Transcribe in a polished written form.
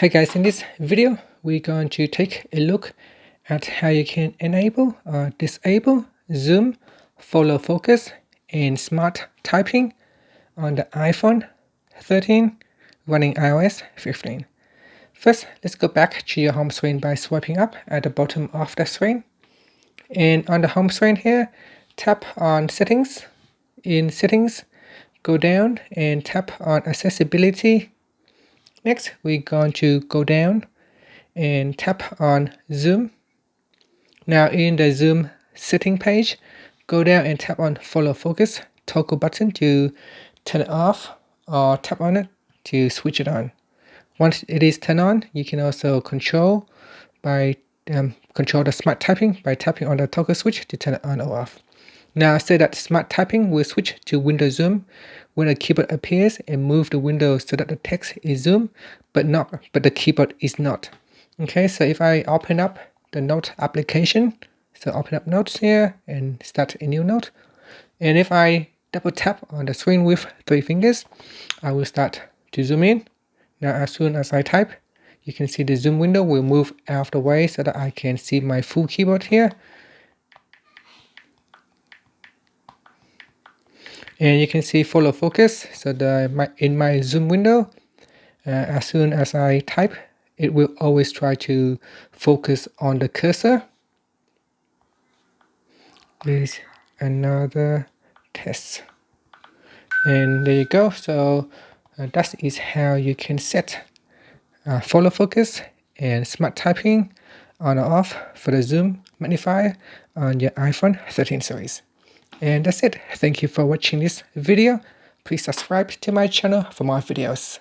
Hey guys, in this video we're going to take a look at how you can enable or disable zoom, follow focus and smart typing on the iPhone 13 running iOS 15. First, let's go back to your home screen by swiping up at the bottom of the screen. And on the home screen here, tap on settings. In settings, go down and tap on accessibility. Next, we're going to go down and tap on zoom. Now in the zoom setting page, go down and tap on follow focus toggle button to turn it off, or tap on it to switch it on. Once it is turned on, you can also control the smart typing by tapping on the toggle switch to turn it on or off. Now say that smart typing will switch to window zoom when a keyboard appears and move the window so that the text is zoomed but the keyboard is not. Okay, so if I open up the note application, so open up notes here and start a new note, and if I double tap on the screen with 3 fingers, I will start to zoom in. Now as soon as I type, you can see the zoom window will move out of the way so that I can see my full keyboard here. And you can see follow focus, so in my zoom window, as soon as I type, it will always try to focus on the cursor. This is another test, and there you go. So that is how you can set follow focus and smart typing on or off for the zoom magnifier on your iPhone 13 series. And that's it. Thank you for watching this video. Please subscribe to my channel for more videos.